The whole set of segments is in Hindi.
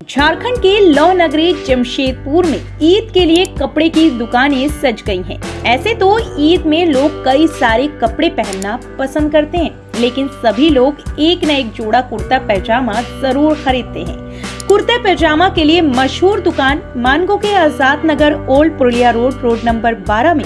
झारखंड के लौ नगरी जमशेदपुर में ईद के लिए कपड़े की दुकानें सज गई हैं। ऐसे तो ईद में लोग कई सारे कपड़े पहनना पसंद करते हैं, लेकिन सभी लोग एक न एक जोड़ा कुर्ता पैजामा जरूर खरीदते हैं। कुर्ता पैजामा के लिए मशहूर दुकान मानगो के Azad Nagar old Purulia road number 12 में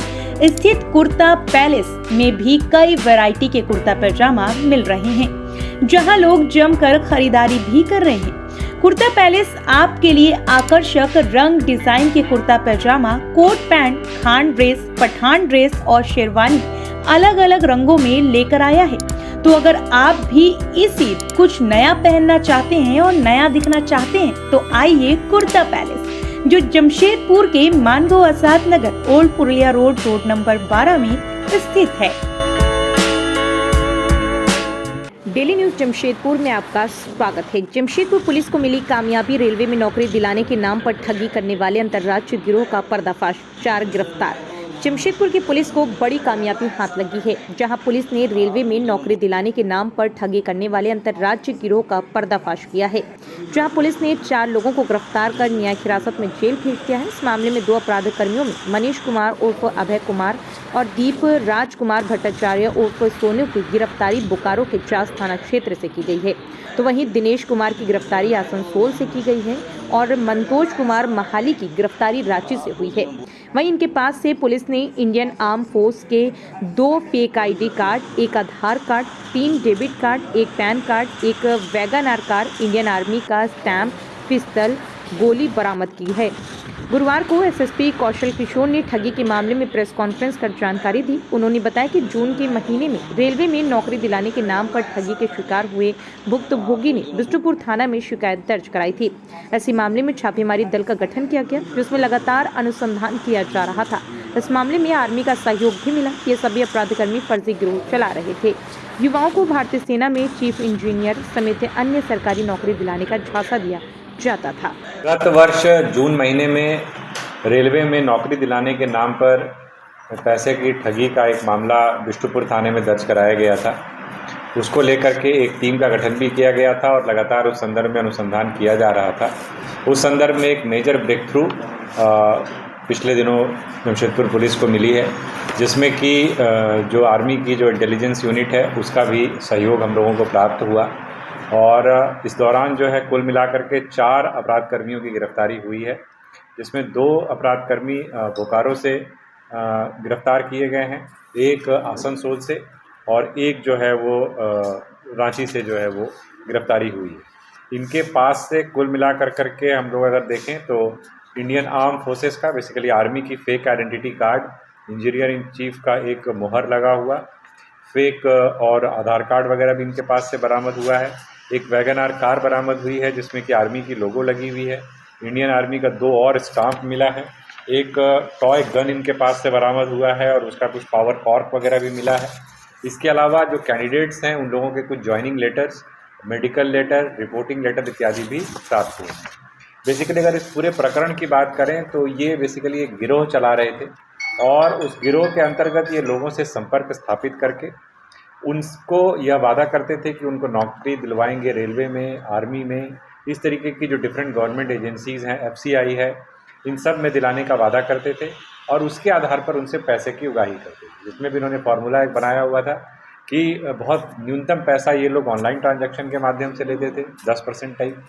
स्थित कुर्ता पैलेस में भी कई वैरायटी के कुर्ता पैजामा मिल रहे हैं, जहां लोग जमकर खरीदारी भी कर रहे हैं। कुर्ता पैलेस आपके लिए आकर्षक रंग डिजाइन के kurta pajama, coat pant, Khan dress, Pathan dress और शेरवानी अलग अलग रंगों में लेकर आया है। तो अगर आप भी इस ईद कुछ नया पहनना चाहते हैं और नया दिखना चाहते हैं तो आइए कुर्ता पैलेस, जो जमशेदपुर के Mango Azad Nagar old Purulia road number 12 में स्थित है। डेली न्यूज जमशेदपुर में आपका स्वागत है। जमशेदपुर पुलिस को मिली कामयाबी, रेलवे में नौकरी दिलाने के नाम पर ठगी करने वाले अंतर्राज्यीय गिरोह का पर्दाफाश, 4 गिरफ्तार। जमशेदपुर की पुलिस को बड़ी कामयाबी हाथ लगी है, जहां पुलिस ने रेलवे में नौकरी दिलाने के नाम पर ठगी करने वाले अंतर्राज्यीय गिरोह का पर्दाफाश किया है, जहां पुलिस ने 4 लोगों को गिरफ्तार कर न्यायिक हिरासत में जेल भेज दिया है। इस मामले में 2 अपराध कर्मियों में मनीष कुमार उर्फ अभय कुमार और दीप राजकुमार भट्टाचार्य उर्फ सोनू की गिरफ्तारी बोकारो के चास थाना क्षेत्र से की गई है। तो वहीं दिनेश कुमार की गिरफ्तारी आसनसोल से की गई है और मंतोज कुमार महाली की गिरफ्तारी रांची से हुई है। वहीं इनके पास से पुलिस ने इंडियन आर्म फोर्स के 2 fake ID card, 1 Aadhaar card, 3 debit card, 1 PAN card, 1 wagon R car, Indian army का स्टैम्प, पिस्तल, गोली बरामद की है। गुरुवार को एसएसपी कौशल किशोर ने ठगी के मामले में प्रेस कॉन्फ्रेंस कर जानकारी दी। उन्होंने बताया कि जून के महीने में रेलवे में नौकरी दिलाने के नाम पर ठगी के शिकार हुए भुक्तभोगी ने बिष्टुपुर थाना में शिकायत दर्ज कराई थी। ऐसे मामले में छापेमारी दल का गठन किया गया, जिसमें लगातार अनुसंधान किया जा रहा था। इस मामले में आर्मी का सहयोग भी मिला। ये सभी अपराधकर्मी फर्जी गिरोह चला रहे थे। युवाओं को भारतीय सेना में चीफ इंजीनियर समेत अन्य सरकारी नौकरी दिलाने का झांसा दिया जाता था। गत वर्ष जून महीने में रेलवे में नौकरी दिलाने के नाम पर पैसे की ठगी का एक मामला बिष्टुपुर थाने में दर्ज कराया गया था। उसको लेकर के एक टीम का गठन भी किया गया था और लगातार उस संदर्भ में अनुसंधान किया जा रहा था। उस संदर्भ में एक मेजर ब्रेक थ्रू पिछले दिनों जमशेदपुर पुलिस को मिली है, जिसमें कि जो आर्मी की जो इंटेलिजेंस यूनिट है उसका भी सहयोग हम लोगों को प्राप्त हुआ और इस दौरान जो है कुल मिलाकर के 4 अपराध कर्मियों की गिरफ्तारी हुई है, जिसमें 2 अपराध कर्मी बोकारो से गिरफ्तार किए गए हैं, एक आसनसोल से और एक जो है वो रांची से जो है वो गिरफ्तारी हुई है। इनके पास से कुल मिलाकर करके हम लोग अगर देखें तो इंडियन आर्म फोर्सेस का, बेसिकली आर्मी की fake identity card, engineer in chief का एक मुहर लगा हुआ, फेक और आधार कार्ड वगैरह भी इनके पास से बरामद हुआ है। एक वैगन आर कार बरामद हुई है जिसमें कि आर्मी की लोगो लगी हुई है। इंडियन आर्मी का 2 और स्टाम्प मिला है। एक टॉय गन इनके पास से बरामद हुआ है और उसका कुछ पावर कॉर्क वगैरह भी मिला है। इसके अलावा जो कैंडिडेट्स हैं उन लोगों के कुछ joining letters, medical letter, reporting letter इत्यादि भी प्राप्त हुए हैं। बेसिकली अगर इस पूरे प्रकरण की बात करें तो ये बेसिकली एक गिरोह चला रहे थे और उस गिरोह के अंतर्गत ये लोगों से संपर्क स्थापित करके उनको यह वादा करते थे कि उनको नौकरी दिलवाएंगे रेलवे में, आर्मी में, इस तरीके की जो डिफरेंट गवर्नमेंट एजेंसीज़ हैं, एफसीआई है, इन सब में दिलाने का वादा करते थे और उसके आधार पर उनसे पैसे की उगाही करते थे। जिसमें भी इन्होंने फार्मूला एक बनाया हुआ था कि बहुत न्यूनतम पैसा ये लोग ऑनलाइन ट्रांजैक्शन के माध्यम से लेते थे, 10% टाइप,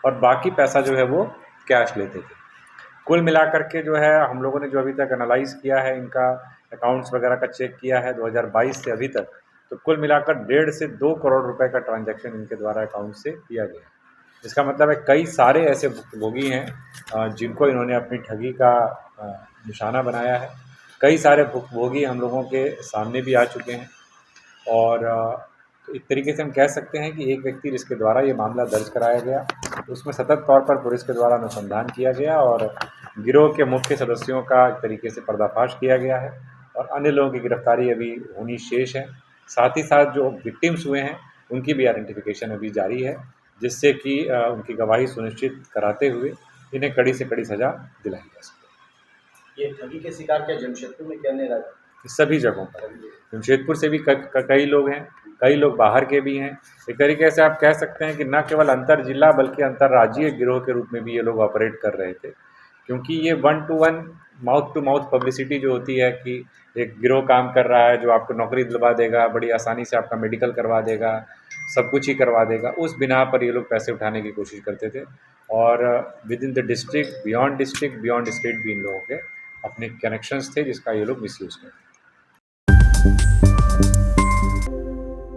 और बाकी पैसा जो है वो कैश लेते थे। कुल मिलाकर के जो है हम लोगों ने जो अभी तक एनालाइज़ किया है, इनका अकाउंट्स वगैरह का चेक किया है 2022 से अभी तक, तो कुल मिलाकर 1.5 से 2 करोड़ रुपए का ट्रांजैक्शन इनके द्वारा अकाउंट से किया गया। इसका मतलब है कई सारे ऐसे भुक्तभोगी हैं जिनको इन्होंने अपनी ठगी का निशाना बनाया है। कई सारे भुक्तभोगी हम लोगों के सामने भी आ चुके हैं और तो एक तरीके से हम कह सकते हैं कि एक व्यक्ति जिसके द्वारा ये मामला दर्ज कराया गया, उसमें सतत तौर पर पुलिस के द्वारा अनुसंधान किया गया और गिरोह के मुख्य सदस्यों का एक तरीके से पर्दाफाश किया गया है और अन्य लोगों की गिरफ्तारी अभी होनी शेष है। साथ ही साथ जो विक्टिम्स हुए हैं उनकी भी आइडेंटिफिकेशन अभी जारी है, जिससे कि उनकी गवाही सुनिश्चित कराते हुए इन्हें कड़ी से कड़ी सज़ा दिलाई जा सके। ये ठगी के शिकार क्या जमशेदपुर में क्या नहीं रहा? सभी जगहों पर, जमशेदपुर से भी कई लोग हैं कई लोग बाहर के भी हैं। एक तरीके से आप कह सकते हैं कि न केवल अंतर जिला बल्कि अंतर्राज्यीय गिरोह के रूप में भी ये लोग ऑपरेट कर रहे थे, क्योंकि ये 1 to 1 mouth to mouth publicity जो होती है कि एक गिरोह काम कर रहा है जो आपको नौकरी दिलवा देगा, बड़ी आसानी से आपका मेडिकल करवा देगा, सब कुछ ही करवा देगा, उस बिना पर ये लोग पैसे उठाने की कोशिश करते थे। और with in the district, beyond state भी इन लोगों के अपने कनेक्शंस थे जिसका ये लोग मिसयूज़ करते थे।